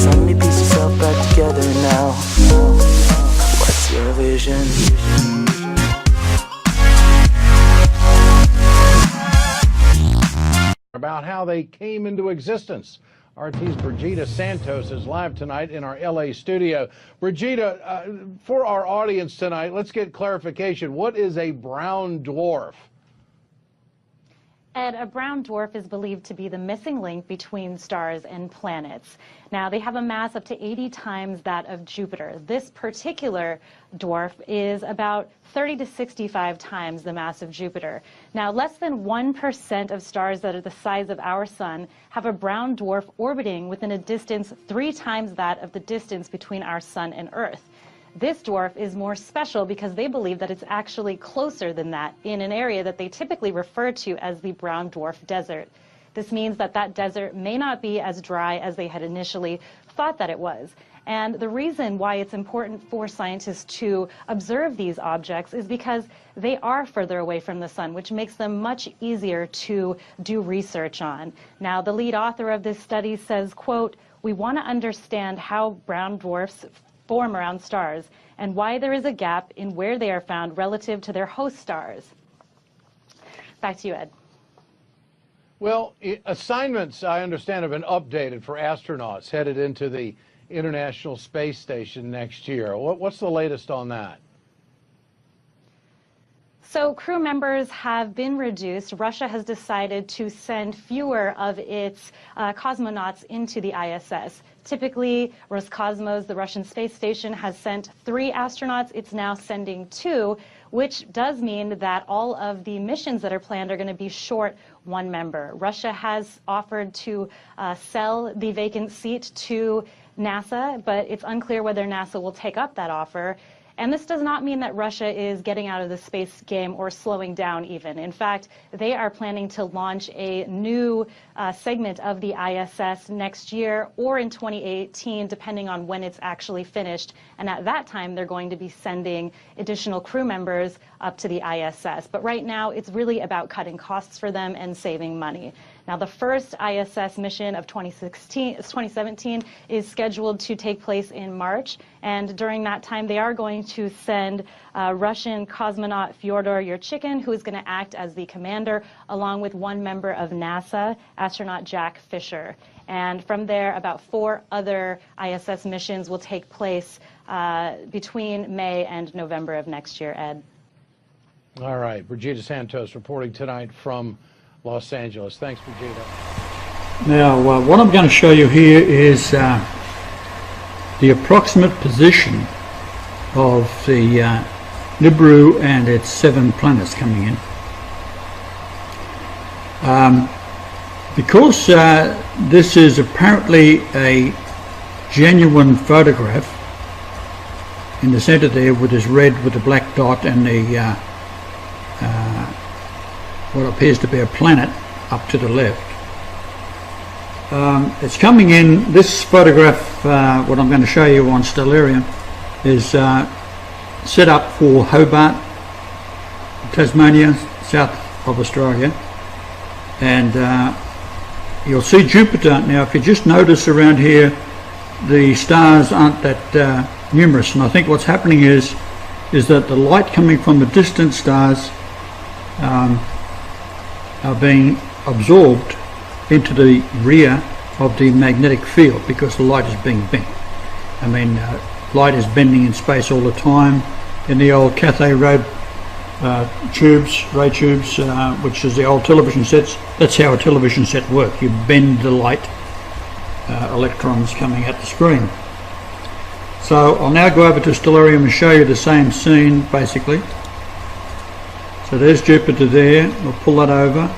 Let me piece yourself back together now. What's your vision? About how they came into existence. RT's Brigida Santos is live tonight in our LA studio. Brigida, for our audience tonight, let's get clarification. What is a brown dwarf? Ed, a brown dwarf is believed to be the missing link between stars and planets. Now, they have a mass up to 80 times that of Jupiter. This particular dwarf is about 30 to 65 times the mass of Jupiter. Now, less than 1% of stars that are the size of our sun have a brown dwarf orbiting within a distance 3 times that of the distance between our sun and Earth. This dwarf is more special because they believe that it's actually closer than that in an area that they typically refer to as the brown dwarf desert. This means that that desert may not be as dry as they had initially thought that it was. And the reason why it's important for scientists to observe these objects is because they are further away from the sun, which makes them much easier to do research on. Now, the lead author of this study says, quote, "We want to understand how brown dwarfs form around stars and why there is a gap in where they are found relative to their host stars." Back to you, Ed. Well, assignments, I understand, have been updated for astronauts headed into the International Space Station next year. What's the latest on that? So crew members have been reduced. Russia has decided to send fewer of its cosmonauts into the ISS. Typically, Roscosmos, the Russian space station, has sent 3 astronauts. It's now sending 2, which does mean that all of the missions that are planned are going to be short 1 member. Russia has offered to sell the vacant seat to NASA, but it's unclear whether NASA will take up that offer. And this does not mean that Russia is getting out of the space game or slowing down even. In fact, they are planning to launch a new segment of the ISS next year or in 2018, depending on when it's actually finished. And at that time, they're going to be sending additional crew members up to the ISS. But right now, it's really about cutting costs for them and saving money. Now, the first ISS mission of 2017 is scheduled to take place in March, and during that time, they are going to send Russian cosmonaut Fyodor Yurchikhin, who is going to act as the commander, along with 1 member of NASA, astronaut Jack Fisher. And from there, about 4 other ISS missions will take place between May and November of next year, Ed. All right, Brigida Santos reporting tonight from Los Angeles. Thanks, Brigida. Now, what I'm going to show you here is the approximate position of the Nibiru and its 7 planets coming in. Because this is apparently a genuine photograph, in the center there with this red with the black dot and the what appears to be a planet up to the left. It's coming in, this photograph, what I'm going to show you on Stellarium, is set up for Hobart, Tasmania, south of Australia. And you'll see Jupiter. Now, if you just notice around here, the stars aren't that numerous. And I think what's happening is that the light coming from the distant stars are being absorbed into the rear of the magnetic field because the light is being bent. I mean, light is bending in space all the time. In the old Cathay ray tubes, which is the old television sets, that's how a television set works. You bend the light electrons coming at the screen. So I'll now go over to Stellarium and show you the same scene, basically. So there's Jupiter there. We'll pull that over.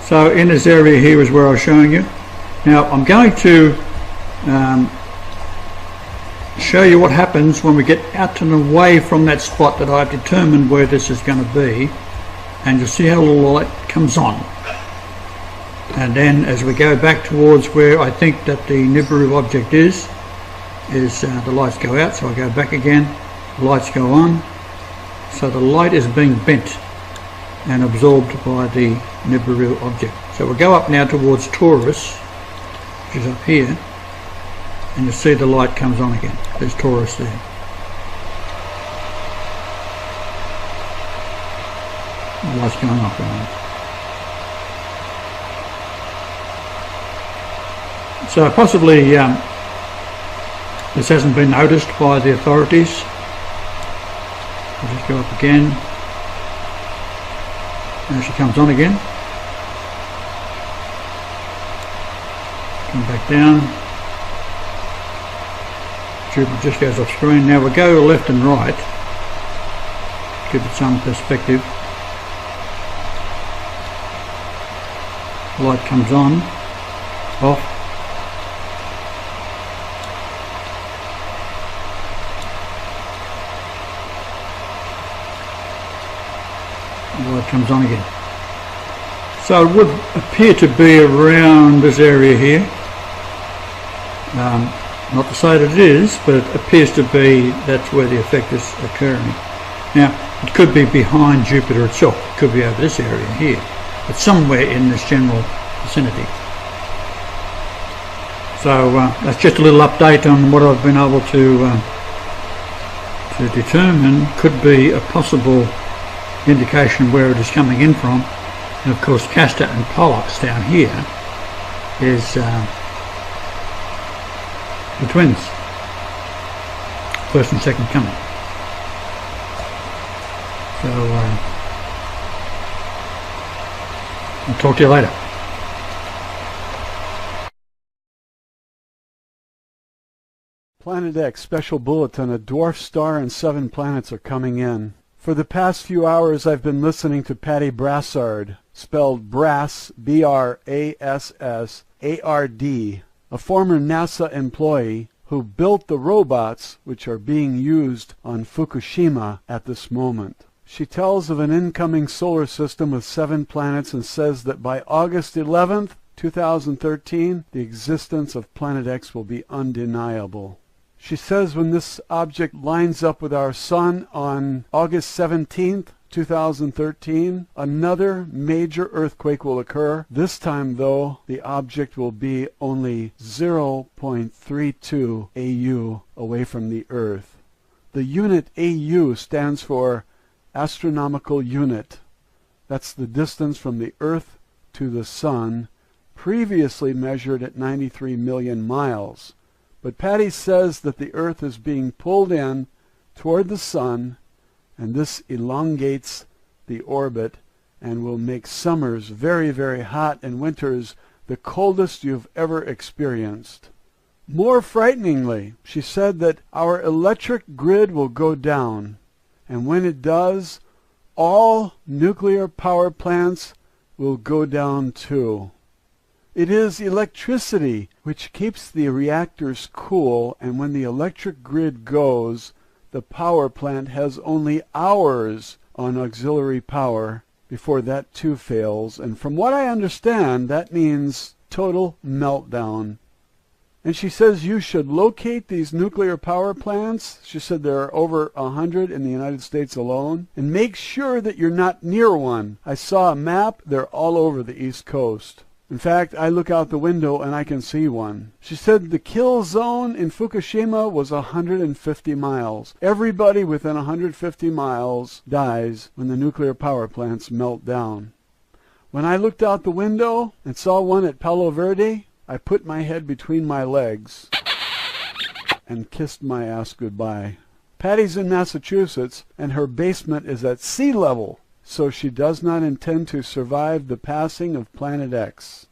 So in this area here is where I was showing you. Now I'm going to show you what happens when we get out and away from that spot that I've determined where this is going to be, and you'll see how the light comes on. And then as we go back towards where I think that the Nibiru object is the lights go out, so I go back again, the lights go on. So the light is being bent and absorbed by the Nibiru object. So we'll go up now towards Taurus, which is up here, and you see the light comes on again. There's Taurus there. The light's going off now. So possibly this hasn't been noticed by the authorities. I'll just go up again. Now she comes on again. Come back down. Jupiter just goes off screen. Now we'll go left and right. Give it some perspective. Light comes on, off. Light comes on again. So it would appear to be around this area here. Not to say that it is, but it appears to be that's where the effect is occurring. Now, it could be behind Jupiter itself. It could be over this area here, but somewhere in this general vicinity. So that's just a little update on what I've been able to determine could be a possible indication of where it is coming in from. And of course Castor and Pollux down here is the twins, first and second coming. So I'll talk to you later. Planet X special bulletin. A dwarf star and 7 planets are coming in. For the past few hours I've been listening to Patty Brassard, spelled Brass, B-R-A-S-S-A-R-D, a former NASA employee who built the robots which are being used on Fukushima at this moment. She tells of an incoming solar system with 7 planets and says that by August 11th, 2013, the existence of Planet X will be undeniable. She says when this object lines up with our sun on August 17th, 2013, another major earthquake will occur. This time, though, the object will be only 0.32 AU away from the Earth. The unit AU stands for astronomical unit. That's the distance from the Earth to the Sun, previously measured at 93 million miles. But Patty says that the Earth is being pulled in toward the Sun, and this elongates the orbit and will make summers very, very hot and winters the coldest you've ever experienced. More frighteningly, she said that our electric grid will go down, and when it does, all nuclear power plants will go down too. It is electricity which keeps the reactors cool, and when the electric grid goes, the power plant has only hours on auxiliary power before that too fails. And from what I understand, that means total meltdown. And she says you should locate these nuclear power plants. She said there are over 100 in the United States alone. And make sure that you're not near one. I saw a map. They're all over the East Coast. In fact, I look out the window and I can see one. She said the kill zone in Fukushima was 150 miles. Everybody within 150 miles dies when the nuclear power plants melt down. When I looked out the window and saw one at Palo Verde, I put my head between my legs and kissed my ass goodbye. Patty's in Massachusetts and her basement is at sea level, so she does not intend to survive the passing of Planet X.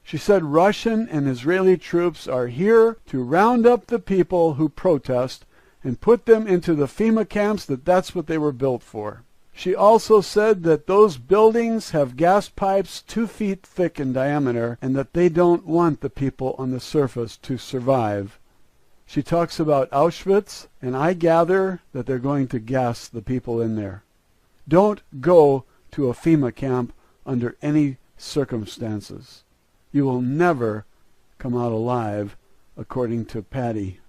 She said Russian and Israeli troops are here to round up the people who protest and put them into the FEMA camps, that's what they were built for. She also said that those buildings have gas pipes 2 feet thick in diameter and that they don't want the people on the surface to survive. She talks about Auschwitz, and I gather that they're going to gas the people in there. Don't go to a FEMA camp under any circumstances. You will never come out alive, according to Patty.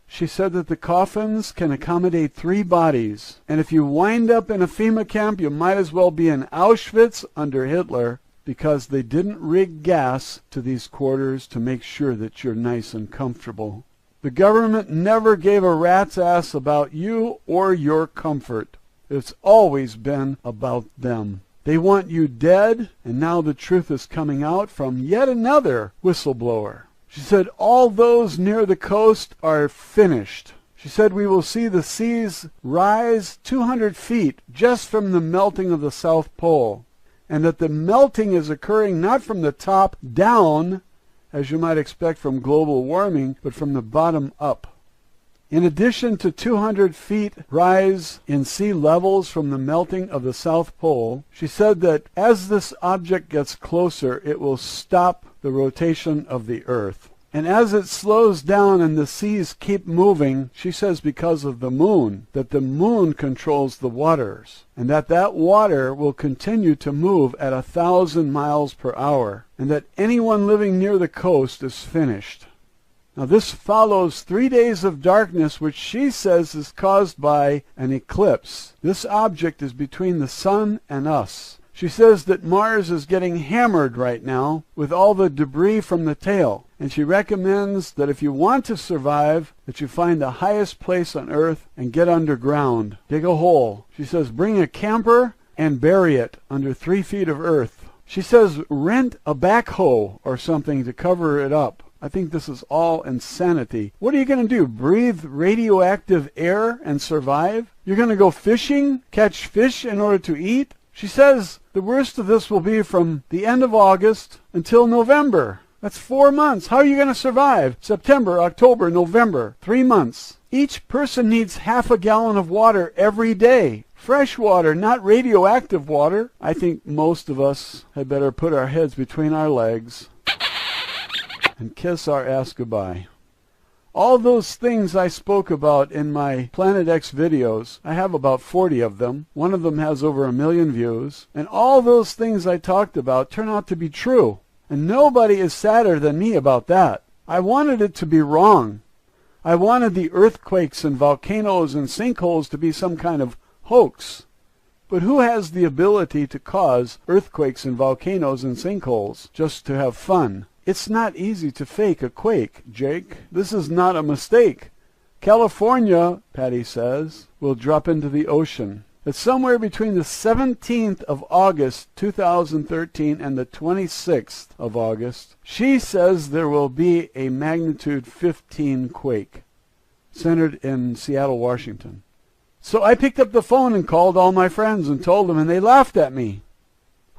She said that the coffins can accommodate 3 bodies, and if you wind up in a FEMA camp, you might as well be in Auschwitz under Hitler, because they didn't rig gas to these quarters to make sure that you're nice and comfortable. The government never gave a rat's ass about you or your comfort. It's always been about them. They want you dead, and now the truth is coming out from yet another whistleblower. She said, all those near the coast are finished. She said, we will see the seas rise 200 feet just from the melting of the South Pole, and that the melting is occurring not from the top down, as you might expect from global warming, but from the bottom up. In addition to 200 feet rise in sea levels from the melting of the South Pole, she said that as this object gets closer, it will stop the rotation of the Earth. And as it slows down and the seas keep moving, she says because of the moon, that the moon controls the waters, and that water will continue to move at 1,000 miles per hour, and that anyone living near the coast is finished. Now this follows 3 days of darkness, which she says is caused by an eclipse. This object is between the sun and us. She says that Mars is getting hammered right now with all the debris from the tail, and she recommends that if you want to survive, that you find the highest place on Earth and get underground. Dig a hole. She says bring a camper and bury it under 3 feet of earth. She says rent a backhoe or something to cover it up. I think this is all insanity. What are you going to do? Breathe radioactive air and survive? You're going to go fishing, catch fish in order to eat? She says the worst of this will be from the end of August until November. That's 4 months. How are you going to survive? September, October, November. 3 months. Each person needs half a gallon of water every day. Fresh water, not radioactive water. I think most of us had better put our heads between our legs and kiss our ass goodbye. All those things I spoke about in my Planet X videos, I have about 40 of them. One of them has over 1 million views. And all those things I talked about turn out to be true. And nobody is sadder than me about that. I wanted it to be wrong. I wanted the earthquakes and volcanoes and sinkholes to be some kind of hoax. But who has the ability to cause earthquakes and volcanoes and sinkholes just to have fun? It's not easy to fake a quake, Jake. This is not a mistake. California, Patty says, will drop into the ocean. It's somewhere between the 17th of August, 2013, and the 26th of August. She says there will be a magnitude 15 quake, centered in Seattle, Washington. So I picked up the phone and called all my friends and told them, and they laughed at me.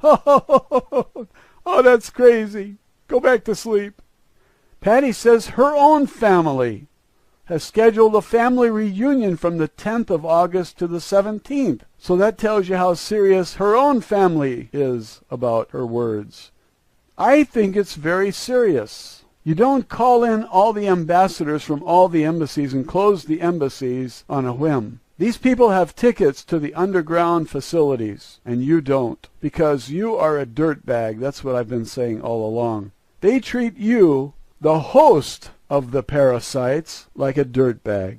Oh, that's crazy. Go back to sleep. Patty says her own family has scheduled a family reunion from the 10th of August to the 17th. So that tells you how serious her own family is about her words. I think it's very serious. You don't call in all the ambassadors from all the embassies and close the embassies on a whim. These people have tickets to the underground facilities, and you don't, because you are a dirtbag. That's what I've been saying all along. They treat you, the host of the parasites, like a dirtbag.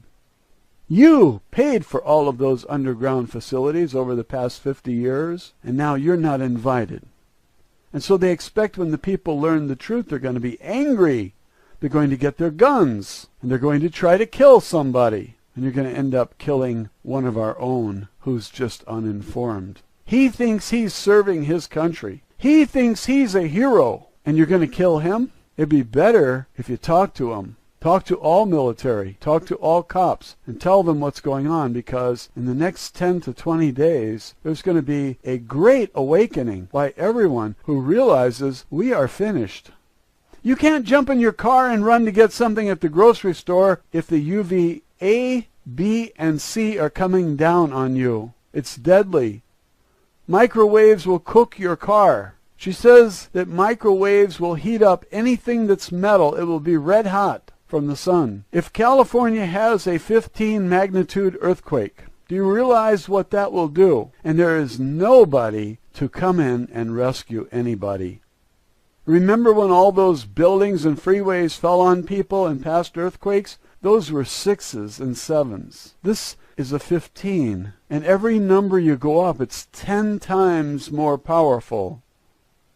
You paid for all of those underground facilities over the past 50 years, and now you're not invited. And so they expect when the people learn the truth, they're going to be angry. They're going to get their guns, and they're going to try to kill somebody. And you're going to end up killing one of our own who's just uninformed. He thinks he's serving his country. He thinks he's a hero. And you're going to kill him? It'd be better if you talk to him. Talk to all military. Talk to all cops. And tell them what's going on, because in the next 10 to 20 days, there's going to be a great awakening by everyone who realizes we are finished. You can't jump in your car and run to get something at the grocery store if the UV A, B, and C are coming down on you. It's deadly. Microwaves will cook your car. She says that microwaves will heat up anything that's metal. It will be red hot from the sun. If California has a 15 magnitude earthquake, do you realize what that will do? And there is nobody to come in and rescue anybody. Remember when all those buildings and freeways fell on people in past earthquakes? Those were 6s and 7s. This is a 15. And every number you go up, it's 10 times more powerful.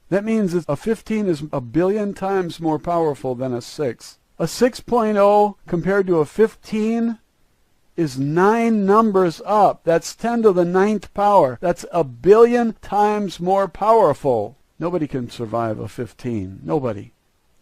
That means that a 15 is 1 billion times more powerful than a 6. A 6.0 compared to a 15 is 9 numbers up. That's 10 to the 9th power. That's 1 billion times more powerful. Nobody can survive a 15. Nobody.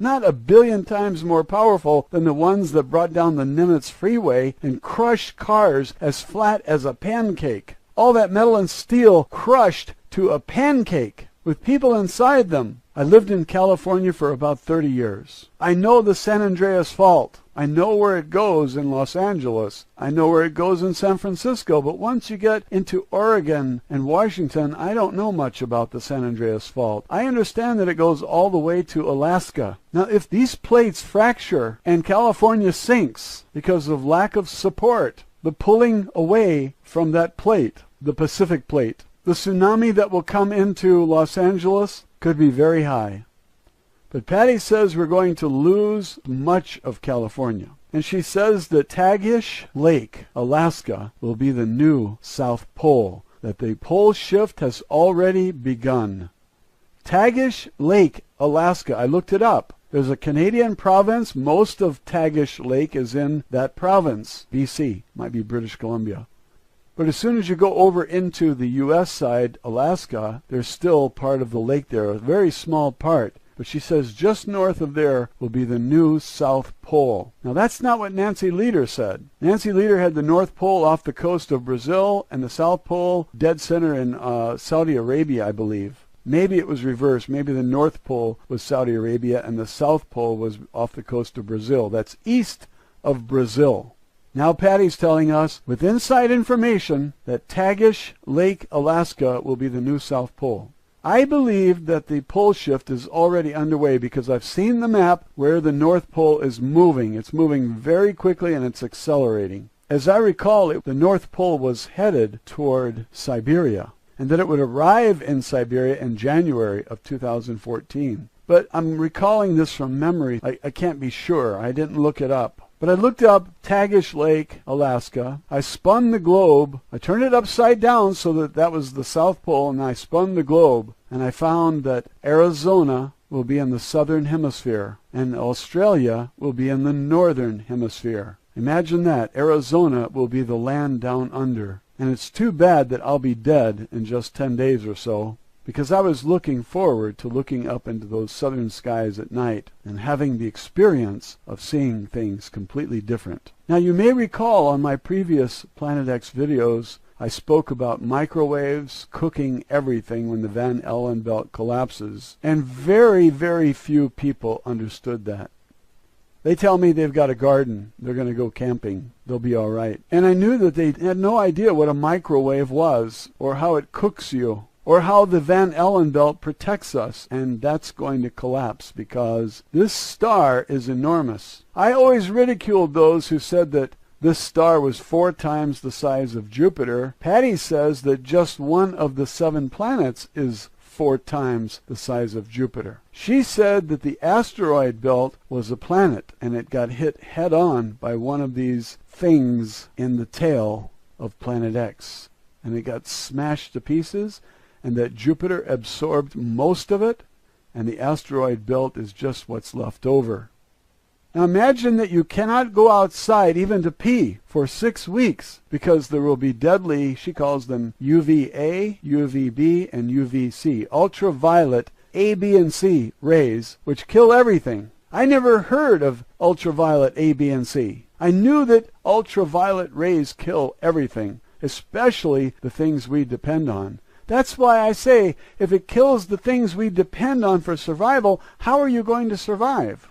Not 1 billion times more powerful than the ones that brought down the Nimitz freeway and crushed cars as flat as a pancake. All that metal and steel crushed to a pancake with people inside them. I lived in California for about 30 years. I know the San Andreas Fault. I know where it goes in Los Angeles. I know where it goes in San Francisco. But once you get into Oregon and Washington, I don't know much about the San Andreas Fault. I understand that it goes all the way to Alaska. Now, if these plates fracture and California sinks because of lack of support, the pulling away from that plate, the Pacific plate, the tsunami that will come into Los Angeles could be very high. But Patty says we're going to lose much of California. And she says that Tagish Lake, Alaska, will be the new South Pole, that the pole shift has already begun. Tagish Lake, Alaska, I looked it up. There's a Canadian province. Most of Tagish Lake is in that province, BC, might be British Columbia. But as soon as you go over into the U.S. side, Alaska, there's still part of the lake there, a very small part. But she says just north of there will be the new South Pole. Now that's not what Nancy Lieder said. Nancy Lieder had the North Pole off the coast of Brazil and the South Pole dead center in Saudi Arabia, I believe. Maybe it was reversed. Maybe the North Pole was Saudi Arabia and the South Pole was off the coast of Brazil. That's east of Brazil. Now Patty's telling us, with inside information, that Tagish Lake, Alaska will be the new South Pole. I believe that the pole shift is already underway because I've seen the map where the North Pole is moving. It's moving very quickly and it's accelerating. As I recall, the North Pole was headed toward Siberia, and that it would arrive in Siberia in January of 2014. But I'm recalling this from memory. I can't be sure. I didn't look it up. But I looked up Tagish Lake, Alaska. I spun the globe. I turned it upside down so that that was the South Pole, and I spun the globe. And I found that Arizona will be in the southern hemisphere, and Australia will be in the northern hemisphere. Imagine that. Arizona will be the land down under. And it's too bad that I'll be dead in just 10 days or so, because I was looking forward to looking up into those southern skies at night and having the experience of seeing things completely different. Now you may recall on my previous Planet X videos I spoke about microwaves cooking everything when the Van Allen belt collapses, and very, very few people understood that. They tell me they've got a garden, they're going to go camping, they'll be all right. And I knew that they had no idea what a microwave was, or how it cooks you, or how the Van Allen belt protects us, and that's going to collapse because this star is enormous. I always ridiculed those who said that this star was 4 times the size of Jupiter. Patty says that just one of the 7 planets is 4 times the size of Jupiter. She said that the asteroid belt was a planet, and it got hit head-on by one of these things in the tail of Planet X, and it got smashed to pieces, and that Jupiter absorbed most of it, and the asteroid belt is just what's left over. Now imagine that you cannot go outside even to pee for 6 weeks because there will be deadly, she calls them UVA, UVB, and UVC, ultraviolet A, B, and C rays, which kill everything. I never heard of ultraviolet A, B, and C. I knew that ultraviolet rays kill everything, especially the things we depend on. That's why I say, if it kills the things we depend on for survival, how are you going to survive?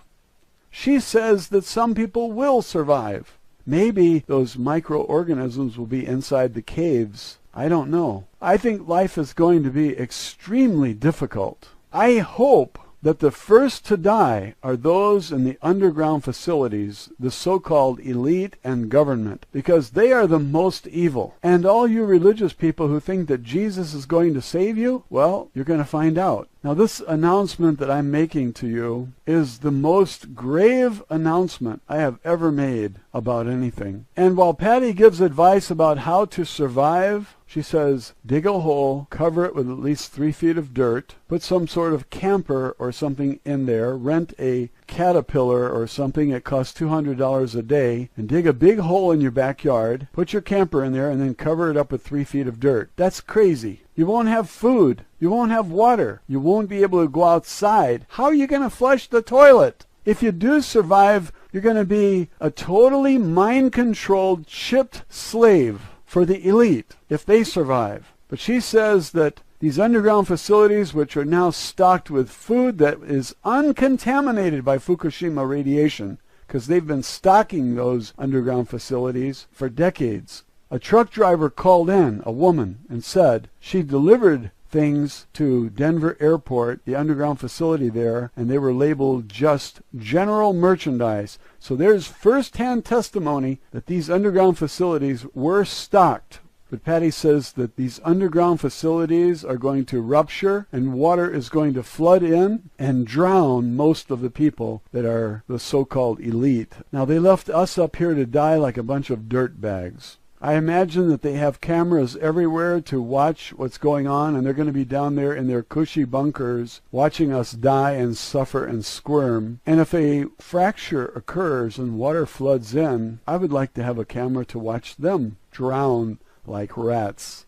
She says that some people will survive. Maybe those microorganisms will be inside the caves. I don't know. I think life is going to be extremely difficult. I hope that the first to die are those in the underground facilities, the so-called elite and government, because they are the most evil. And all you religious people who think that Jesus is going to save you, well, you're going to find out. Now, this announcement that I'm making to you is the most grave announcement I have ever made about anything. And while Patty gives advice about how to survive, she says, dig a hole, cover it with at least 3 feet of dirt, put some sort of camper or something in there, rent a Caterpillar or something that costs $200 a day, and dig a big hole in your backyard, put your camper in there, and then cover it up with 3 feet of dirt. That's crazy. You won't have food. You won't have water. You won't be able to go outside. How are you going to flush the toilet? If you do survive, you're going to be a totally mind-controlled, chipped slave for the elite if they survive. But she says that these underground facilities, which are now stocked with food that is uncontaminated by Fukushima radiation, because they've been stocking those underground facilities for decades. A truck driver called in, a woman, and said she delivered things to Denver Airport, the underground facility there, and they were labeled just general merchandise. So there's first-hand testimony that these underground facilities were stocked. But Patty says that these underground facilities are going to rupture and water is going to flood in and drown most of the people that are the so-called elite. Now, they left us up here to die like a bunch of dirt bags. I imagine that they have cameras everywhere to watch what's going on, and they're going to be down there in their cushy bunkers watching us die and suffer and squirm. And if a fracture occurs and water floods in, I would like to have a camera to watch them drown like rats.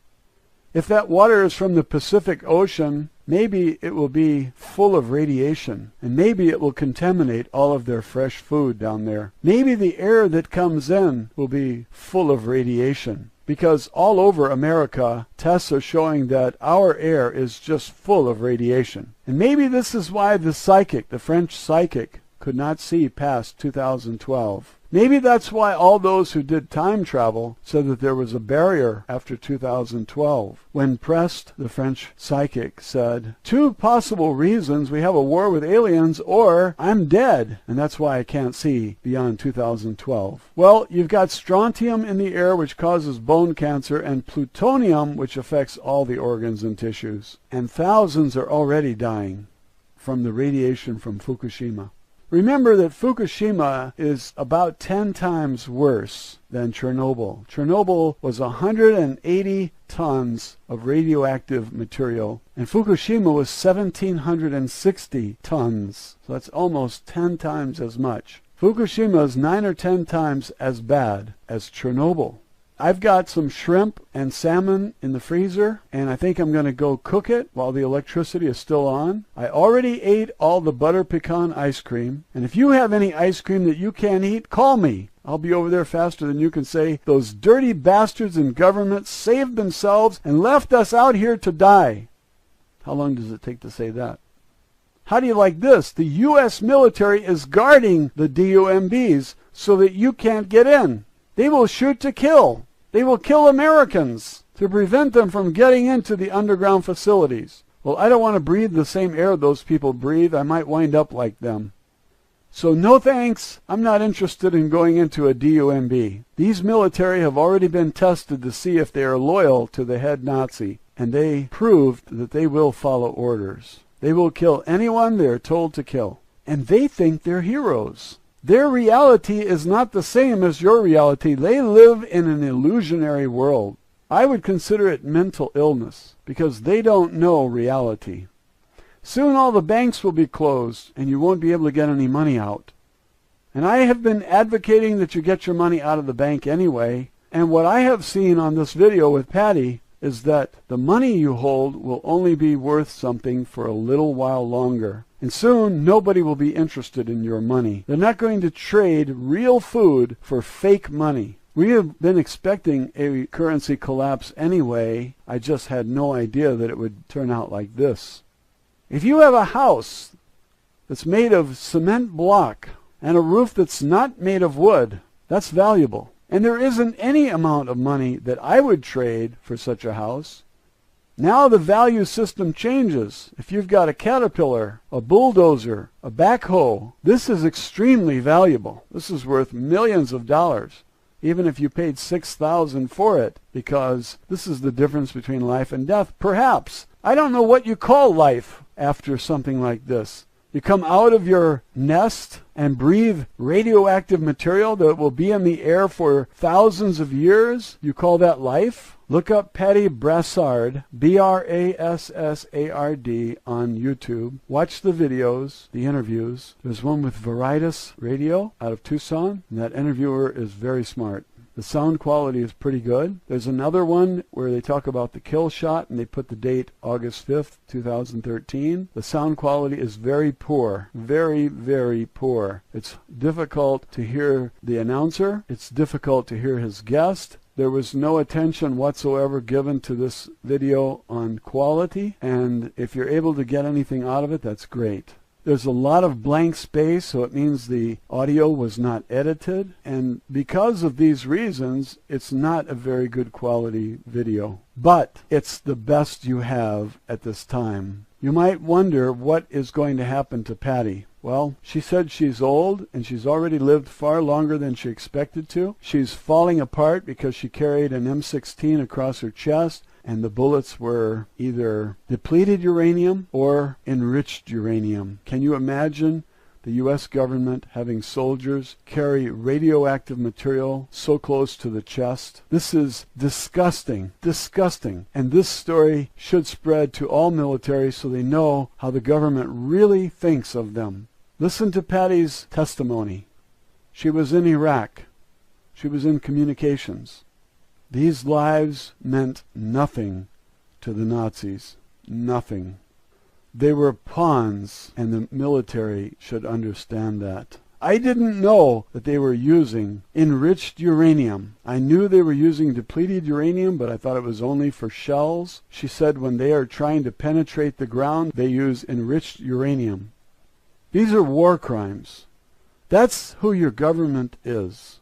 If that water is from the Pacific Ocean, maybe it will be full of radiation, and maybe it will contaminate all of their fresh food down there. Maybe the air that comes in will be full of radiation, because all over America, tests are showing that our air is just full of radiation. And maybe this is why the psychic, the French psychic, could not see past 2012. Maybe that's why all those who did time travel said that there was a barrier after 2012. When pressed, the French psychic said, 2 possible reasons: we have a war with aliens, or I'm dead, and that's why I can't see beyond 2012. Well, you've got strontium in the air, which causes bone cancer, and plutonium, which affects all the organs and tissues. And thousands are already dying from the radiation from Fukushima. Remember that Fukushima is about 10 times worse than Chernobyl. Chernobyl was 180 tons of radioactive material, and Fukushima was 1,760 tons. So that's almost 10 times as much. Fukushima is 9 or 10 times as bad as Chernobyl. I've got some shrimp and salmon in the freezer, and I think I'm going to go cook it while the electricity is still on. I already ate all the butter pecan ice cream, and if you have any ice cream that you can't eat, call me. I'll be over there faster than you can say, those dirty bastards in government saved themselves and left us out here to die. How long does it take to say that? How do you like this? The U.S. military is guarding the DUMBs so that you can't get in. They will shoot to kill. They will kill Americans to prevent them from getting into the underground facilities. Well, I don't want to breathe the same air those people breathe. I might wind up like them. So no thanks. I'm not interested in going into a DUMB. These military have already been tested to see if they are loyal to the head Nazi, and they proved that they will follow orders. They will kill anyone they are told to kill. And they think they're heroes. Their reality is not the same as your reality. They live in an illusionary world. I would consider it mental illness, because they don't know reality. Soon all the banks will be closed, and you won't be able to get any money out. And I have been advocating that you get your money out of the bank anyway, and what I have seen on this video with Patty is that the money you hold will only be worth something for a little while longer. And soon, nobody will be interested in your money. They're not going to trade real food for fake money. We have been expecting a currency collapse anyway. I just had no idea that it would turn out like this. If you have a house that's made of cement block and a roof that's not made of wood, that's valuable. And there isn't any amount of money that I would trade for such a house. Now the value system changes. If you've got a Caterpillar, a bulldozer, a backhoe, this is extremely valuable. This is worth millions of dollars, even if you paid $6,000 for it, because this is the difference between life and death. Perhaps. I don't know what you call life after something like this. You come out of your nest and breathe radioactive material that will be in the air for thousands of years. You call that life? Look up Patty Brassard, Brassard, on YouTube. Watch the videos, the interviews. There's one with Veritas Radio out of Tucson, and that interviewer is very smart. The sound quality is pretty good. There's another one where they talk about the kill shot, and they put the date August 5th, 2013. The sound quality is very poor. Very, very poor. It's difficult to hear the announcer. It's difficult to hear his guest. There was no attention whatsoever given to this video on quality, and if you're able to get anything out of it, that's great. There's a lot of blank space, so it means the audio was not edited, and because of these reasons, it's not a very good quality video. But it's the best you have at this time. You might wonder what is going to happen to Patty. Well, she said she's old, and she's already lived far longer than she expected to. She's falling apart because she carried an M16 across her chest, and the bullets were either depleted uranium or enriched uranium. Can you imagine the U.S. government having soldiers carry radioactive material so close to the chest? This is disgusting, disgusting. And this story should spread to all military so they know how the government really thinks of them. Listen to Patty's testimony. She was in Iraq. She was in communications. These lives meant nothing to the Nazis. Nothing. They were pawns, and the military should understand that. I didn't know that they were using enriched uranium. I knew they were using depleted uranium, but I thought it was only for shells. She said when they are trying to penetrate the ground, they use enriched uranium. These are war crimes. That's who your government is.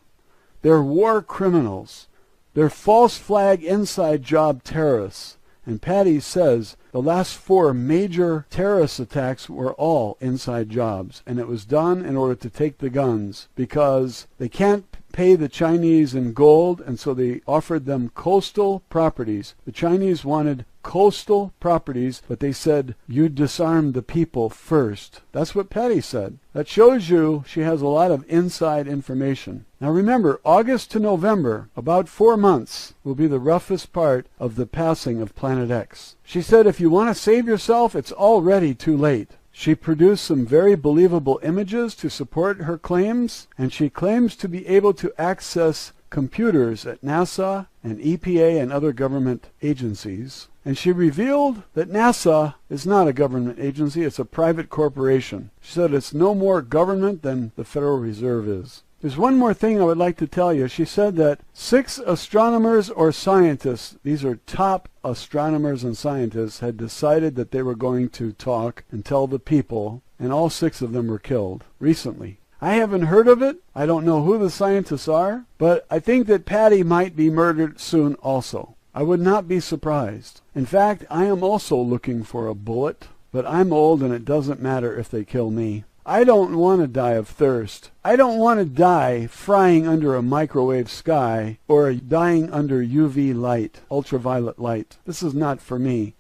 They're war criminals. They're false flag inside job terrorists. And Patty says the last 4 major terrorist attacks were all inside jobs. And it was done in order to take the guns because they can't pay the Chinese in gold, and so they offered them coastal properties. The Chinese wanted coastal properties, but they said, you disarm the people first. That's what Patty said. That shows you she has a lot of inside information. Now remember, August to November, about 4 months, will be the roughest part of the passing of Planet X. She said if you want to save yourself, it's already too late. She produced some very believable images to support her claims, and she claims to be able to access computers at NASA and EPA and other government agencies. And she revealed that NASA is not a government agency, it's a private corporation. She said it's no more government than the Federal Reserve is. There's one more thing I would like to tell you. She said that 6 astronomers or scientists, these are top astronomers and scientists, had decided that they were going to talk and tell the people, and all 6 of them were killed recently. I haven't heard of it. I don't know who the scientists are, but I think that Patty might be murdered soon also. I would not be surprised. In fact, I am also looking for a bullet, but I'm old and it doesn't matter if they kill me. I don't want to die of thirst. I don't want to die frying under a microwave sky or dying under UV light, ultraviolet light. This is not for me.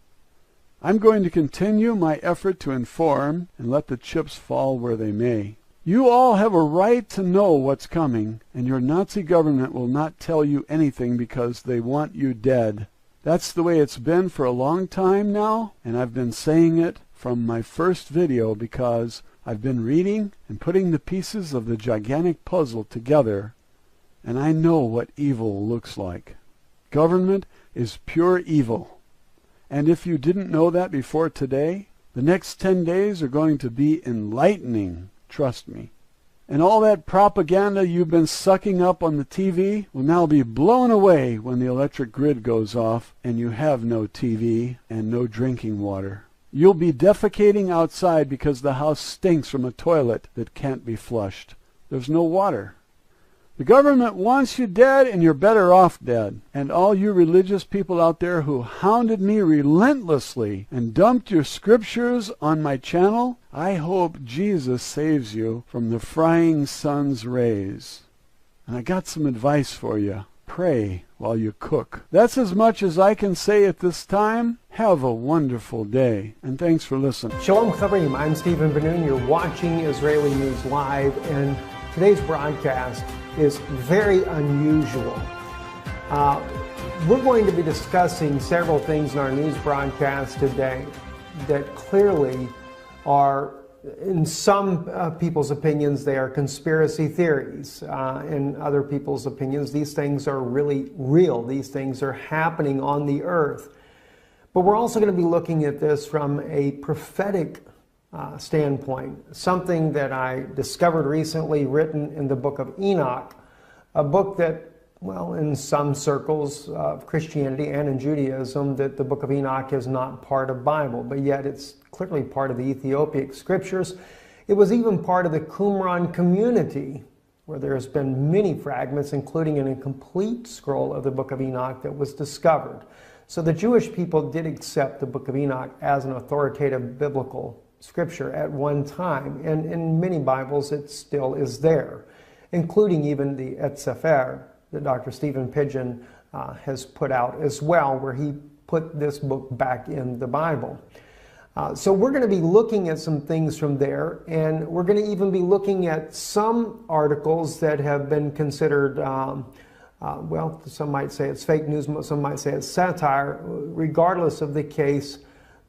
I'm going to continue my effort to inform and let the chips fall where they may. You all have a right to know what's coming, and your Nazi government will not tell you anything because they want you dead. That's the way it's been for a long time now, and I've been saying it from my first video because I've been reading and putting the pieces of the gigantic puzzle together, and I know what evil looks like. Government is pure evil. And if you didn't know that before today, the next 10 days are going to be enlightening. Trust me. And all that propaganda you've been sucking up on the TV will now be blown away when the electric grid goes off and you have no TV and no drinking water. You'll be defecating outside because the house stinks from a toilet that can't be flushed. There's no water. The government wants you dead, and you're better off dead. And all you religious people out there who hounded me relentlessly and dumped your scriptures on my channel, I hope Jesus saves you from the frying sun's rays. And I got some advice for you. pray while you cook. That's as much as I can say at this time. Have a wonderful day, and thanks for listening. Shalom Chaverim, I'm Stephen Ben-Nun. You're watching Israeli News Live, and today's broadcast is very unusual. We're going to be discussing several things in our news broadcast today that clearly are, in some people's opinions, they are conspiracy theories. In other people's opinions, these things are really real. These things are happening on the earth. But we're also going to be looking at this from a prophetic standpoint, something that I discovered recently written in the book of Enoch, a book that, well, in some circles of Christianity and in Judaism, that the book of Enoch is not part of Bible, but yet it's clearly part of the Ethiopic scriptures. It was even part of the Qumran community, where there's been many fragments, including an incomplete scroll of the book of Enoch that was discovered. So the Jewish people did accept the book of Enoch as an authoritative biblical scripture at one time, and in many Bibles it still is there, including even the Et Sefer that Dr. Stephen Pidgeon has put out as well, where he put this book back in the Bible. So we're going to be looking at some things from there, and we're going to even be looking at some articles that have been considered, well, some might say it's fake news, some might say it's satire. Regardless of the case,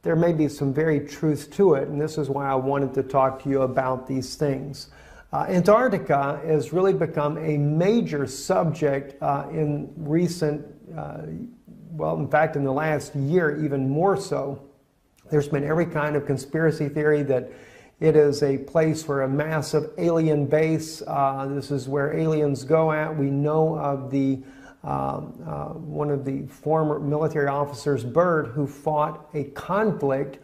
there may be some very truth to it, and this is why I wanted to talk to you about these things. Antarctica has really become a major subject in recent, well, in fact, in the last year, even more so. There's been every kind of conspiracy theory that it is a place for a massive alien base. This is where aliens go at. We know of the one of the former military officers, Byrd, who fought a conflict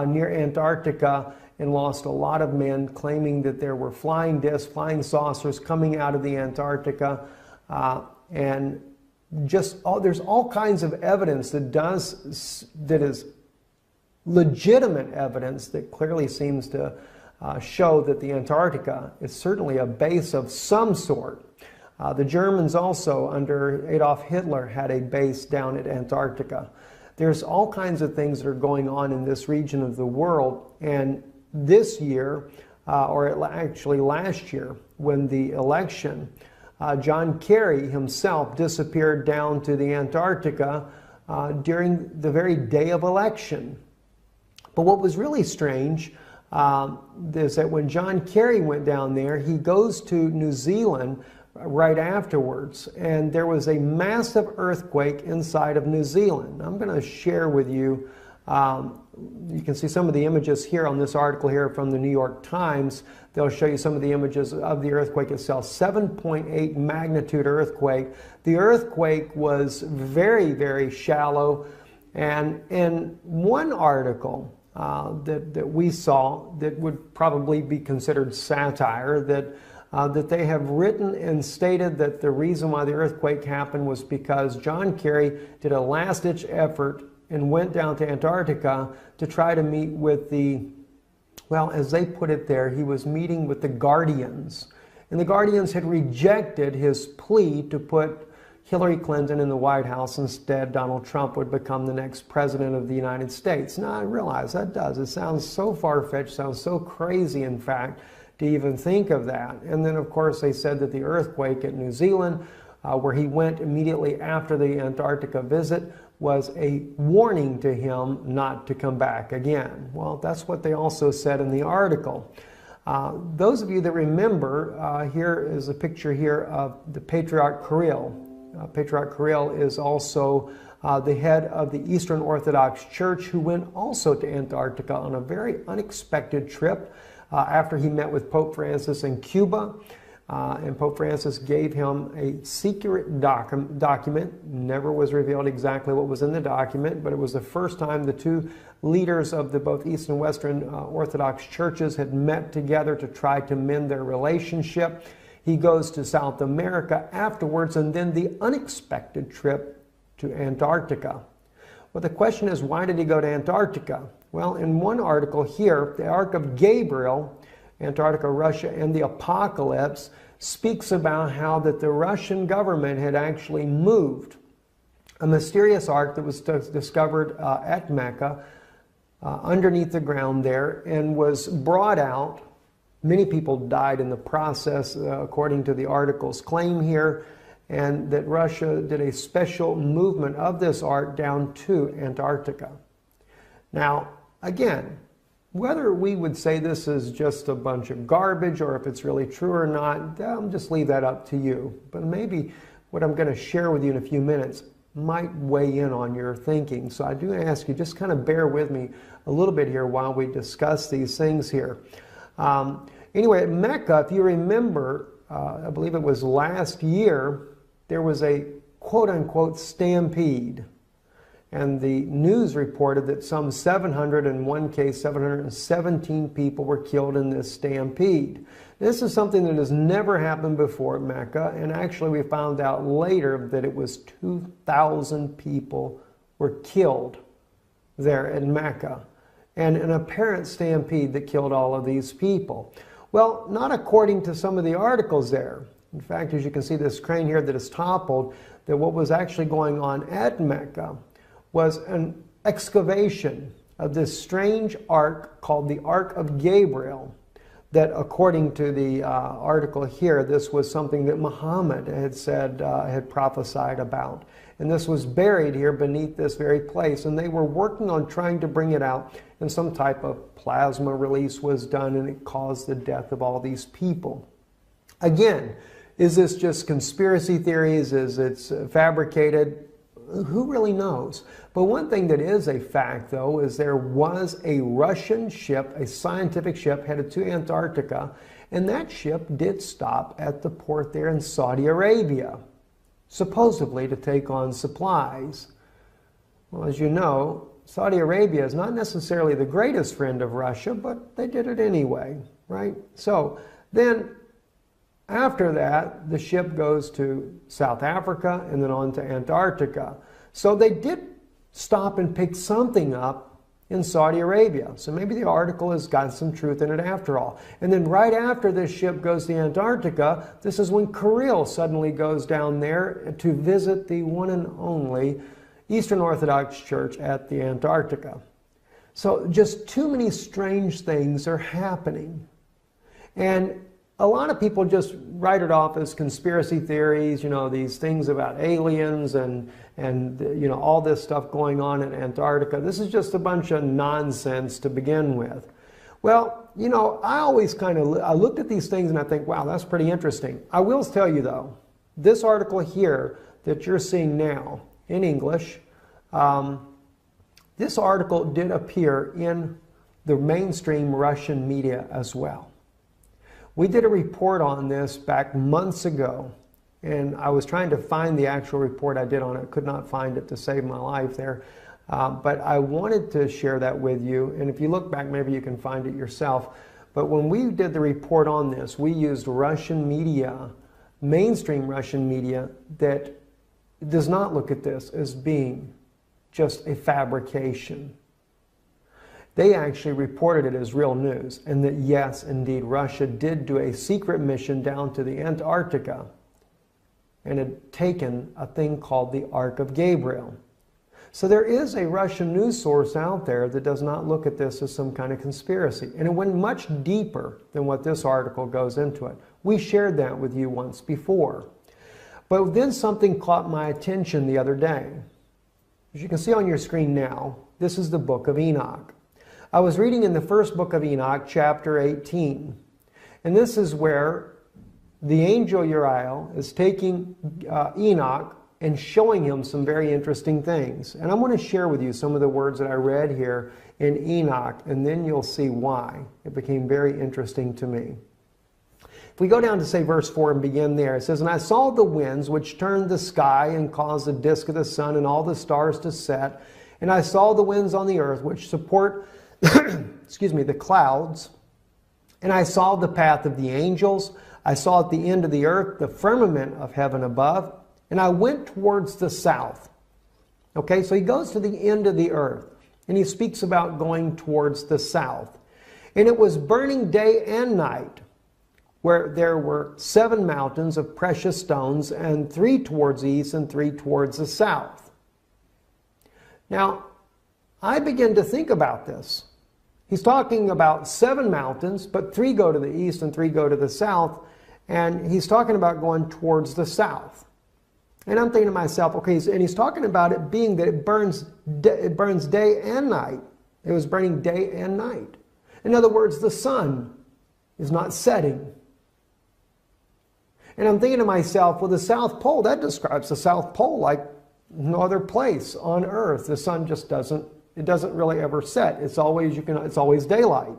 near Antarctica and lost a lot of men, claiming that there were flying discs, flying saucers coming out of the Antarctica, and just there's all kinds of evidence that is legitimate evidence that clearly seems to show that the Antarctica is certainly a base of some sort. The Germans also, under Adolf Hitler, had a base down at Antarctica. There's all kinds of things that are going on in this region of the world, and this year, or actually last year, when the election, John Kerry himself disappeared down to the Antarctica during the very day of election. But what was really strange is that when John Kerry went down there, he goes to New Zealand right afterwards, and there was a massive earthquake inside of New Zealand. I'm going to share with you, you can see some of the images here on this article here from the New York Times. They'll show you some of the images of the earthquake itself. 7.8 magnitude earthquake. The earthquake was very, very shallow, and in one article that we saw that would probably be considered satire, that they have written and stated that the reason why the earthquake happened was because John Kerry did a last-ditch effort and went down to Antarctica to try to meet with the, well, as they put it there, he was meeting with the Guardians. And the Guardians had rejected his plea to put Hillary Clinton in the White House. Instead, Donald Trump would become the next president of the United States. Now, I realize that it sounds so far-fetched, sounds so crazy, in fact, to even think of that. And then, of course, they said that the earthquake at New Zealand, where he went immediately after the Antarctica visit, was a warning to him not to come back again. Well, that's what they also said in the article. Those of you that remember, here is a picture here of the Patriarch Kirill. Patriarch Kirill is also the head of the Eastern Orthodox Church, who went also to Antarctica on a very unexpected trip after he met with Pope Francis in Cuba. And Pope Francis gave him a secret document. Never was revealed exactly what was in the document, but it was the first time the two leaders of the both Eastern and Western Orthodox churches had met together to try to mend their relationship. He goes to South America afterwards, and then the unexpected trip to Antarctica. Well, the question is, why did he go to Antarctica? Well, in one article here, the Ark of Gabriel, Antarctica, Russia, and the Apocalypse, speaks about how that the Russian government had actually moved a mysterious ark that was discovered at Mecca underneath the ground there and was brought out. Many people died in the process, according to the article's claim here, and that Russia did a special movement of this ark down to Antarctica. Now, again, whether we would say this is just a bunch of garbage or if it's really true or not, I'll just leave that up to you. But maybe what I'm going to share with you in a few minutes might weigh in on your thinking. So I do ask you, just kind of bear with me a little bit here while we discuss these things here. Anyway, at Mecca, if you remember, I believe it was last year, there was a quote-unquote stampede. And the news reported that some 700, in one case 717 people were killed in this stampede. This is something that has never happened before at Mecca, and actually we found out later that it was 2,000 people were killed there in Mecca, and an apparent stampede that killed all of these people. Well, not according to some of the articles there. In fact, as you can see this crane here that is toppled, that what was actually going on at Mecca was an excavation of this strange ark called the Ark of Gabriel, that according to the article here, this was something that Muhammad had said, had prophesied about. And this was buried here beneath this very place, and they were working on trying to bring it out, and some type of plasma release was done, and it caused the death of all these people. Again, is this just conspiracy theories? Is it fabricated? Who really knows? But one thing that is a fact, though, is there was a Russian ship, a scientific ship, headed to Antarctica, and that ship did stop at the port there in Saudi Arabia, supposedly to take on supplies. Well, as you know, Saudi Arabia is not necessarily the greatest friend of Russia, but they did it anyway, right? So then, after that, the ship goes to South Africa and then on to Antarctica. So they did stop and pick something up in Saudi Arabia. So maybe the article has got some truth in it after all. And then right after this ship goes to Antarctica, this is when Kirill suddenly goes down there to visit the one and only Eastern Orthodox Church at the Antarctica. So just too many strange things are happening. And a lot of people just write it off as conspiracy theories, you know, these things about aliens and you know, all this stuff going on in Antarctica. This is just a bunch of nonsense to begin with. Well, you know, I always I looked at these things and I think, wow, that's pretty interesting. I will tell you though, this article here that you're seeing now in English, this article did appear in the mainstream Russian media as well. We did a report on this back months ago, and I was trying to find the actual report I did on it. Could not find it to save my life there. But I wanted to share that with you, and if you look back, maybe you can find it yourself. But when we did the report on this, we used Russian media, mainstream Russian media, that does not look at this as being just a fabrication. They actually reported it as real news, and that yes, indeed, Russia did do a secret mission down to the Antarctica and had taken a thing called the Ark of Gabriel. So there is a Russian news source out there that does not look at this as some kind of conspiracy. And it went much deeper than what this article goes into it. We shared that with you once before. But then something caught my attention the other day. As you can see on your screen now, this is the book of Enoch. I was reading in the first book of Enoch, chapter 18. And this is where the angel Uriel is taking Enoch and showing him some very interesting things. And I'm going to share with you some of the words that I read here in Enoch, and then you'll see why it became very interesting to me. If we go down to, say, verse 4 and begin there, it says, "And I saw the winds which turned the sky and caused the disk of the sun and all the stars to set. And I saw the winds on the earth which support excuse me, the clouds. And I saw the path of the angels. I saw at the end of the earth the firmament of heaven above. And I went towards the south." Okay, so he goes to the end of the earth. And he speaks about going towards the south. "And it was burning day and night. where there were 7 mountains of precious stones, and 3 towards the east and 3 towards the south. Now, I begin to think about this. He's talking about 7 mountains, but 3 go to the east and 3 go to the south, and he's talking about going towards the south. And I'm thinking to myself, okay, and he's talking about it being that it burns day and night. It was burning day and night. In other words, the sun is not setting. And I'm thinking to myself, well, the South Pole, that describes the South Pole like no other place on Earth. The sun just doesn't really ever set. It's always daylight.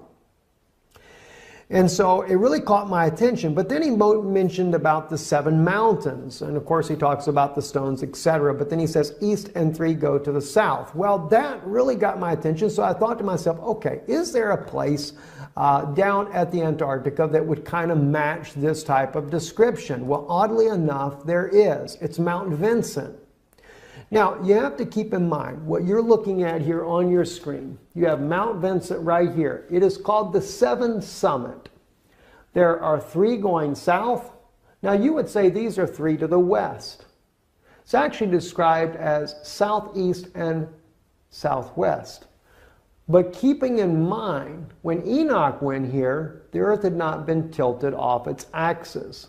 And so it really caught my attention. But then he mentioned about the 7 mountains. And of course he talks about the stones, etc. But then he says east and 3 go to the south. Well, that really got my attention. So I thought to myself, okay, is there a place down at the Antarctica that would kind of match this type of description? Well, oddly enough, there is. It's Mount Vincent. Now, you have to keep in mind what you're looking at here on your screen. You have Mount Vincent right here. It is called the Seven Summit. There are 3 going south. Now, you would say these are 3 to the west. It's actually described as southeast and southwest. But keeping in mind, when Enoch went here, the earth had not been tilted off its axis.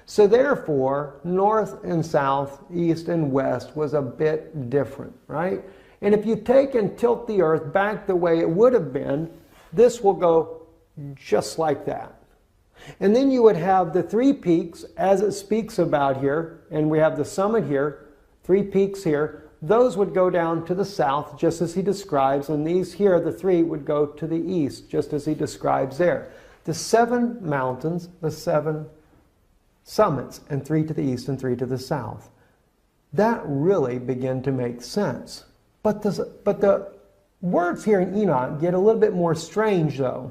So therefore, north and south, east and west was a bit different, right? And if you take and tilt the earth back the way it would have been, this will go just like that. And then you would have the 3 peaks, as it speaks about here, and we have the summit here, 3 peaks here. Those would go down to the south, just as he describes, and these here, the 3, would go to the east, just as he describes there. The 7 mountains, the 7 summits, and 3 to the east and 3 to the south. That really began to make sense. But the words here in Enoch get a little bit more strange, though.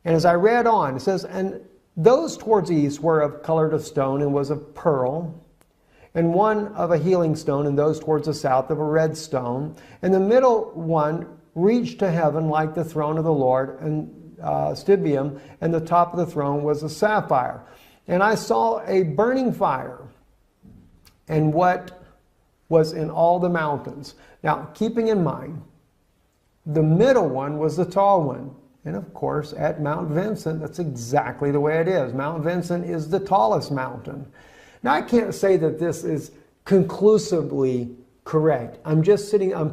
And as I read on, it says, and those towards the east were of colored of stone and was of pearl, and one of a healing stone, and those towards the south of a red stone. And the middle one reached to heaven like the throne of the Lord, and stibium, and the top of the throne was a sapphire. And I saw a burning fire, and what was in all the mountains. Now, keeping in mind, the middle one was the tall one. And of course, at Mount Vincent, that's exactly the way it is. Mount Vincent is the tallest mountain. Now, I can't say that this is conclusively correct. I'm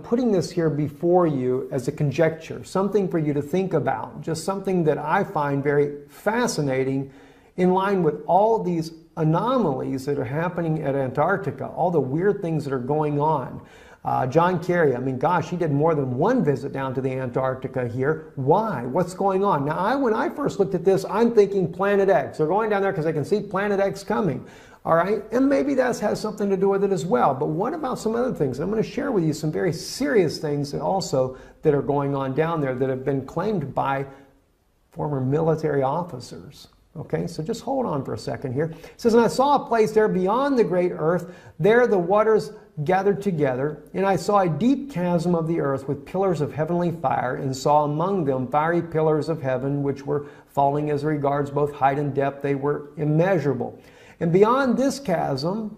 putting this here before you as a conjecture, something for you to think about, just something that I find very fascinating in line with all these anomalies that are happening at Antarctica, all the weird things that are going on. John Kerry, I mean, gosh, he did more than 1 visit down to the Antarctica here. Why? What's going on? Now, when I first looked at this, I'm thinking Planet X. They're going down there because they can see Planet X coming. All right? And maybe that has something to do with it as well. But what about some other things? I'm going to share with you some very serious things also that are going on down there that have been claimed by former military officers. Okay, so just hold on for a second here. It says, and I saw a place there beyond the great earth. There the waters gathered together, and I saw a deep chasm of the earth with pillars of heavenly fire, and saw among them fiery pillars of heaven, which were falling as regards both height and depth. They were immeasurable. And beyond this chasm,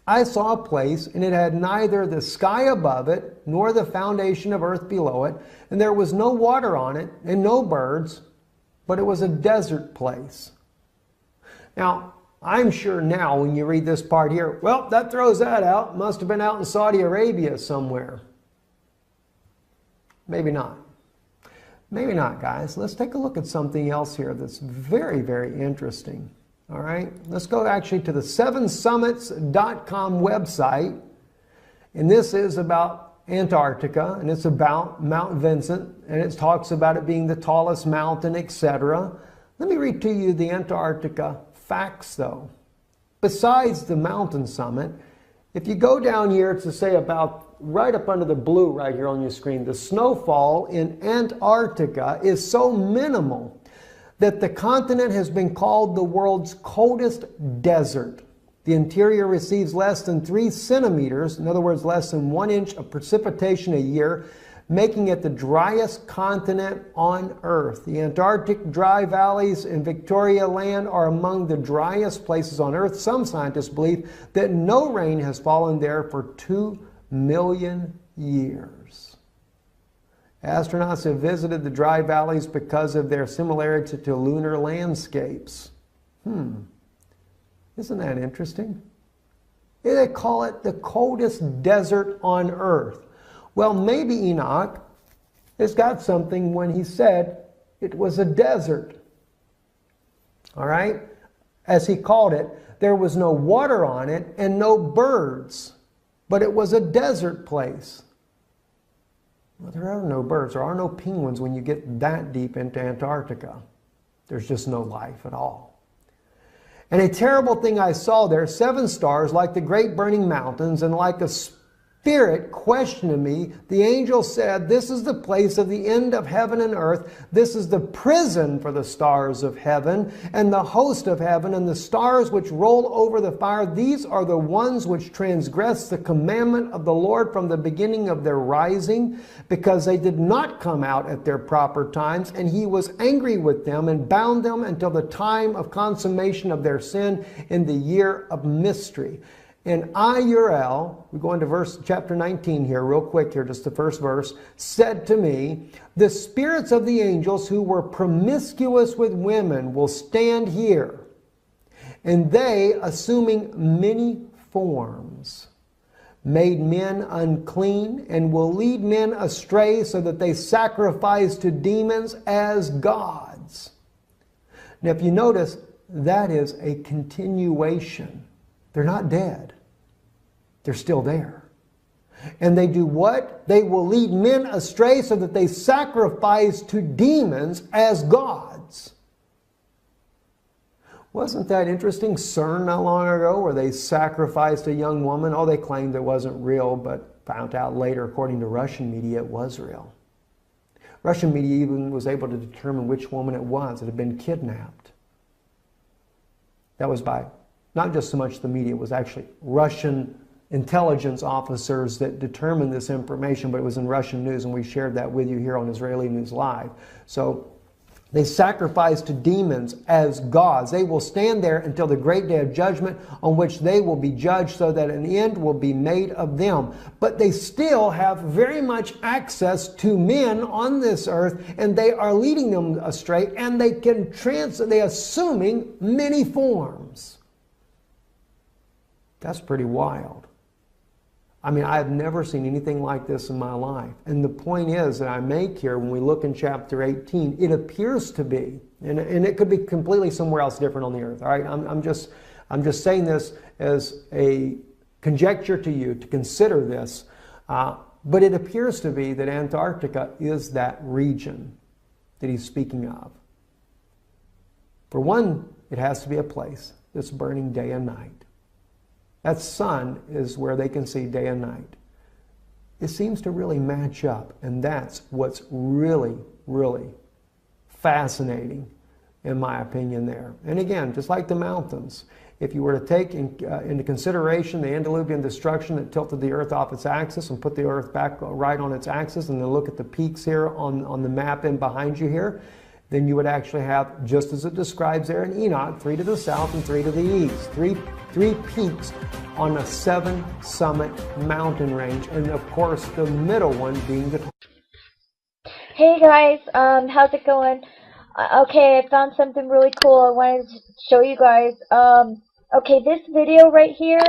I saw a place, and it had neither the sky above it, nor the foundation of earth below it, and there was no water on it, and no birds, but it was a desert place. Now, I'm sure now when you read this part here, well, that throws that out. Must have been out in Saudi Arabia somewhere. Maybe not. Maybe not, guys. Let's take a look at something else here that's very, very interesting. All right, let's go actually to the 7summits.com website. And this is about Antarctica, and it's about Mount Vincent, and it talks about it being the tallest mountain, etc. Let me read to you the Antarctica facts, though. Besides the mountain summit, if you go down here to say about right up under the blue right here on your screen, the snowfall in Antarctica is so minimal that the continent has been called the world's coldest desert. The interior receives less than 3 centimeters, in other words, less than 1 inch of precipitation a year, making it the driest continent on Earth. The Antarctic dry valleys in Victoria Land are among the driest places on Earth. Some scientists believe that no rain has fallen there for 2 million years. Astronauts have visited the dry valleys because of their similarity to lunar landscapes. Isn't that interesting? They call it the coldest desert on Earth. Well, maybe Enoch has got something when he said it was a desert. All right? As he called it, there was no water on it and no birds, but it was a desert place. Well, there are no birds. There are no penguins when you get that deep into Antarctica. There's just no life at all. And a terrible thing I saw there, 7 stars like the great burning mountains, and like a Spirit questioned me. The angel said, "This is the place of the end of heaven and earth. This is the prison for the stars of heaven and the host of heaven, and the stars which roll over the fire. These are the ones which transgress the commandment of the Lord from the beginning of their rising, because they did not come out at their proper times. And he was angry with them and bound them until the time of consummation of their sin in the year of mystery." And Uriel, we go into chapter 19 here, real quick here, just the first verse, said to me, "The spirits of the angels who were promiscuous with women will stand here, and they, assuming many forms, made men unclean, and will lead men astray so that they sacrifice to demons as gods." Now, if you notice, that is a continuation. They're not dead. They're still there. And they do what? They will lead men astray so that they sacrifice to demons as gods. Wasn't that interesting? CERN not long ago, where they sacrificed a young woman. Oh, they claimed it wasn't real, but found out later, according to Russian media, it was real. Russian media even was able to determine which woman it was that had been kidnapped. That was by not just so much the media, it was actually Russian intelligence officers that determined this information, but it was in Russian news, and we shared that with you here on Israeli News Live. So they sacrifice to demons as gods. They will stand there until the great day of judgment, on which they will be judged, so that an end will be made of them. But they still have very much access to men on this earth, and they are leading them astray, and they can they assuming many forms. That's pretty wild. I mean, I've never seen anything like this in my life. And the point is that I make here, when we look in chapter 18, it appears to be, and it could be completely somewhere else different on the earth. All right, I'm just saying this as a conjecture to you to consider this. But it appears to be that Antarctica is that region that he's speaking of. For one, it has to be a place that's burning day and night. That sun is where they can see day and night. It seems to really match up, and that's what's really, really fascinating, in my opinion, there. And again, just like the mountains, if you were to take into consideration the antediluvian destruction that tilted the earth off its axis and put the earth back right on its axis, and then look at the peaks here on the map in behind you here, then you would actually have, just as it describes there in Enoch, 3 to the south and 3 to the east. Three peaks on a 7-summit mountain range, and of course the middle one being the... Hey guys, how's it going? Okay, I found something really cool I wanted to show you guys. Okay, this video right here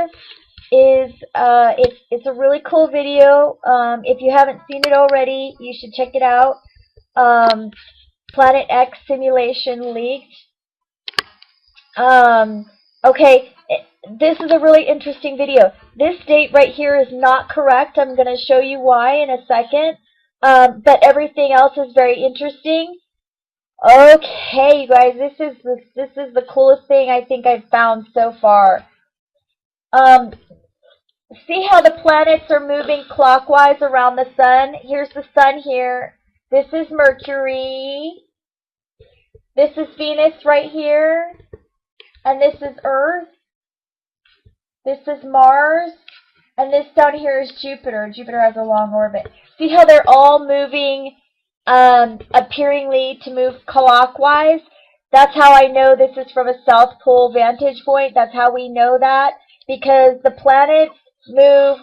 is it's a really cool video. If you haven't seen it already, you should check it out. Planet X simulation leaked. Okay, this is a really interesting video. This date right here is not correct. I'm going to show you why in a second. But everything else is very interesting. Okay, you guys, this is the coolest thing I think I've found so far. See how the planets are moving clockwise around the sun? Here's the sun here. This is Mercury. This is Venus right here. And this is Earth. This is Mars. And this down here is Jupiter. Jupiter has a long orbit. See how they're all moving, appearingly to move clockwise? That's how I know this is from a South Pole vantage point. That's how we know that, because the planets move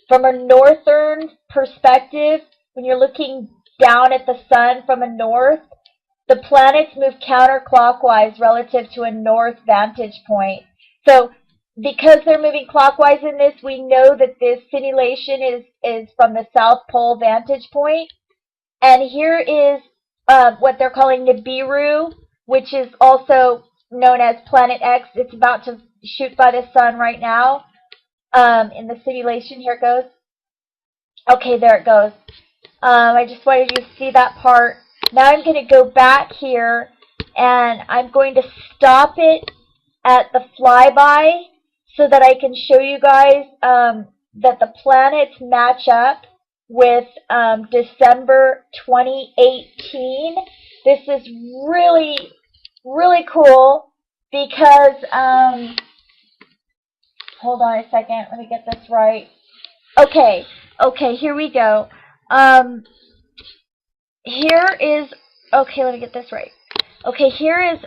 from a northern perspective. When you're looking down at the sun from a north, the planets move counterclockwise relative to a north vantage point. So because they're moving clockwise in this, we know that this simulation is from the South Pole vantage point. And here is what they're calling Nibiru, which is also known as Planet X. It's about to shoot by the sun right now in the simulation. Here it goes. Okay, there it goes. I just wanted you to see that part. Now I'm going to go back here, and I'm going to stop it at the flyby so that I can show you guys that the planets match up with December 2018. This is really, really cool because, hold on a second, let me get this right. Okay, here we go. Here is, okay, let me get this right. Okay, here is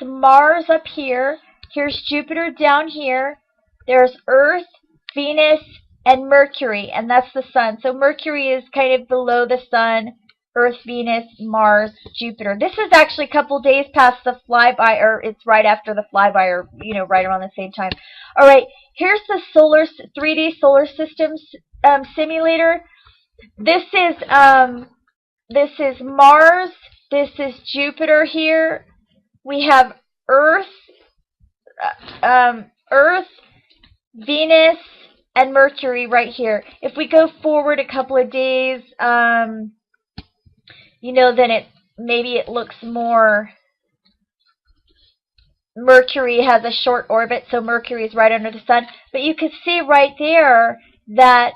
Mars up here. Here's Jupiter down here. There's Earth, Venus, and Mercury, and that's the sun. So Mercury is kind of below the sun. Earth, Venus, Mars, Jupiter. This is actually a couple days past the flyby, or it's right after the flyby, or right around the same time. All right, here's the 3D solar system simulator. This is Mars. This is Jupiter here. We have Earth, Venus, and Mercury right here. If we go forward a couple of days, then maybe it looks more. Mercury has a short orbit, so Mercury is right under the sun. But you can see right there that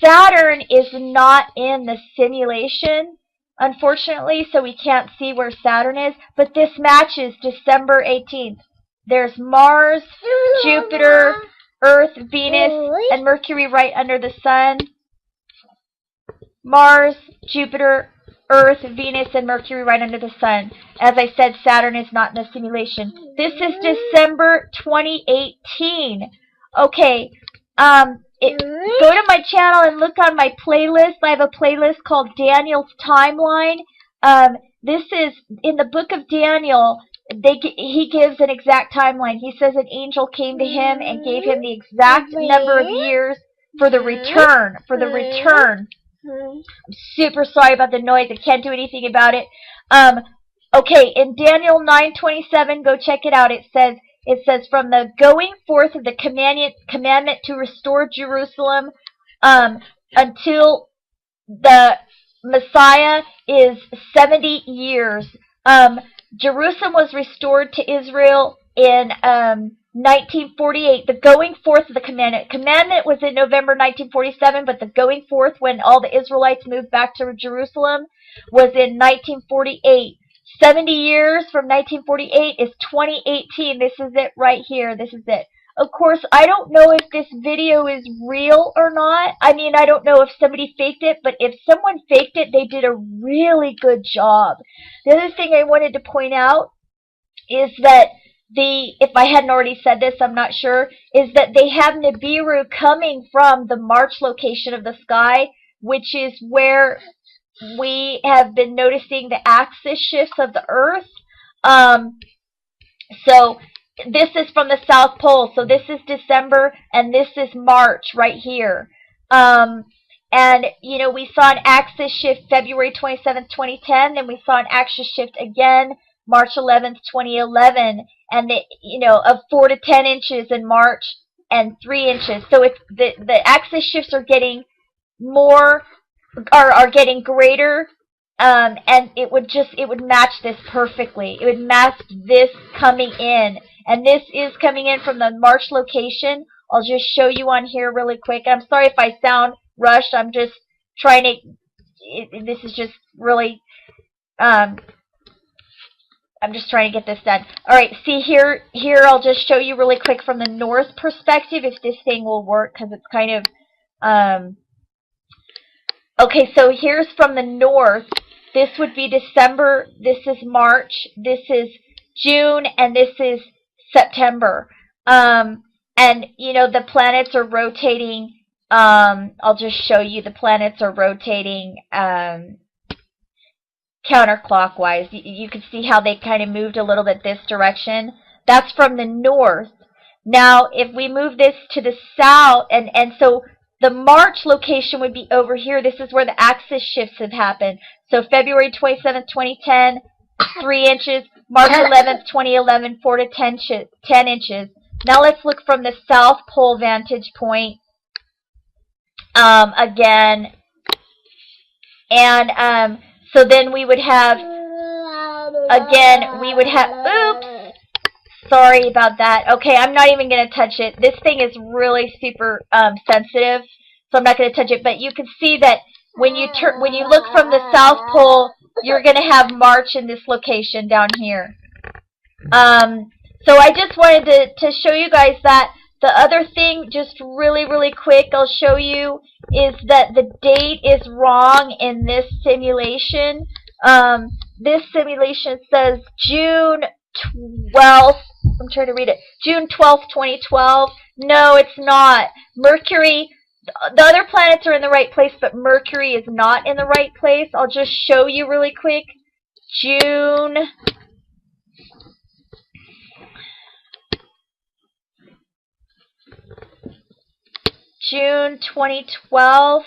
Saturn is not in the simulation, unfortunately, so we can't see where Saturn is. But this matches December 18th. There's Mars, Jupiter, Earth, Venus, and Mercury right under the sun. Mars, Jupiter, Earth, Venus, and Mercury right under the sun. As I said, Saturn is not in the simulation. This is December 2018. Okay, go to my channel and look on my playlist. I have a playlist called Daniel's Timeline. This is in the book of Daniel. He gives an exact timeline. He says an angel came to him and gave him the exact number of years for the return. I'm super sorry about the noise. I can't do anything about it. Okay, in Daniel 9:27, go check it out. It says from the going forth of the commandment to restore Jerusalem until the Messiah is 70 years. Jerusalem was restored to Israel in 1948. The going forth of the commandment was in November 1947, but the going forth when all the Israelites moved back to Jerusalem was in 1948. 70 years from 1948 is 2018. This is it right here. This is it. Of course, I don't know if this video is real or not. I mean, I don't know if somebody faked it, but if someone faked it, they did a really good job. The other thing I wanted to point out is that if I hadn't already said this, I'm not sure, is that they have Nibiru coming from the March location of the sky, which is where we have been noticing the axis shifts of the Earth. So this is from the South Pole. So this is December, and this is March right here. And, we saw an axis shift February 27th, 2010. Then we saw an axis shift again March 11th, 2011. And, of 4 to 10 inches in March and 3 inches. So it's the axis shifts are getting more, are getting greater. And it would match this perfectly. It would match this coming in. And this is coming in from the March location. I'll just show you on here really quick. I'm sorry if I sound rushed. I'm just trying to, this is just really, I'm just trying to get this done. All right, see here I'll just show you really quick from the north perspective if this thing will work, because it's kind of, Okay, so here's from the north. This would be December, this is March, this is June, and this is September. And, you know, the planets are rotating. I'll just show you. The planets are rotating counterclockwise. You can see how they kind of moved a little bit this direction. That's from the north. Now, if we move this to the south, and so the March location would be over here. This is where the axis shifts have happened. So February 27th, 2010, 3 inches. March 11th, 2011, 4 to 10 inches. Now let's look from the South Pole vantage point again. And so then we would have, again, we would have, oops. Sorry about that. Okay, I'm not even going to touch it. This thing is really super sensitive, so I'm not going to touch it. But you can see that when you look from the South Pole, you're going to have March in this location down here. So I just wanted to show you guys that. The other thing, just really, really quick, I'll show you, is that the date is wrong in this simulation. This simulation says June 12th. I'm trying to read it. June 12th, 2012. No, it's not. Mercury, the other planets are in the right place, but Mercury is not in the right place. I'll just show you really quick. June 2012.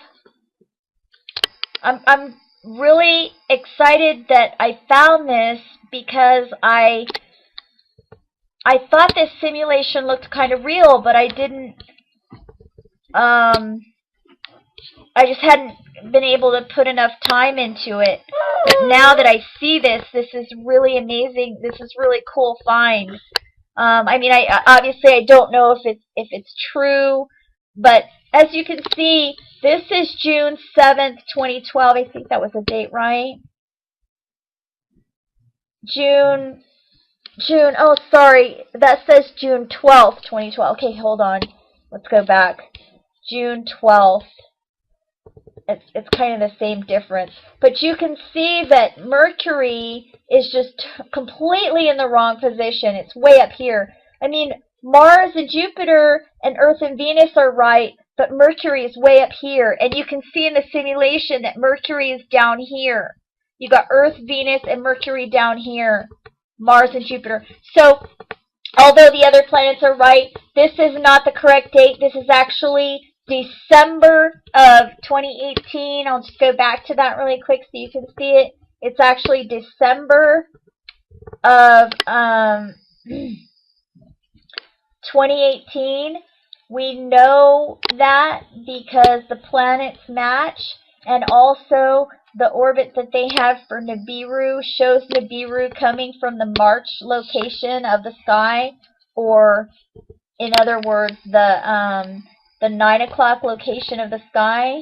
I'm really excited that I found this because I thought this simulation looked kind of real, but I didn't. I just hadn't been able to put enough time into it. But now that I see this, this is really amazing. This is really cool find. I mean, obviously I don't know if it's true, but as you can see, this is June 7th, 2012. I think that was the date, right? June, oh, sorry. That says June 12th, 2012. Okay, hold on. Let's go back. June 12th. It's kind of the same difference. But you can see that Mercury is just completely in the wrong position. It's way up here. I mean, Mars and Jupiter and Earth and Venus are right, but Mercury is way up here. And you can see in the simulation that Mercury is down here. You got Earth, Venus, and Mercury down here. Mars and Jupiter. So, although the other planets are right, this is not the correct date. This is actually December of 2018. I'll just go back to that really quick so you can see it. It's actually December of 2018. We know that because the planets match, and also the orbit that they have for Nibiru shows Nibiru coming from the March location of the sky, or in other words, the 9 o'clock location of the sky.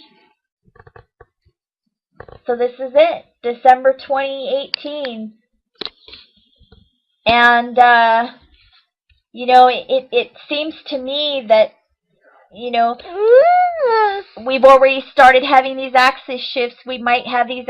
So this is it, December 2018. And, you know, it seems to me that, you know, we've already started having these axis shifts. We might have these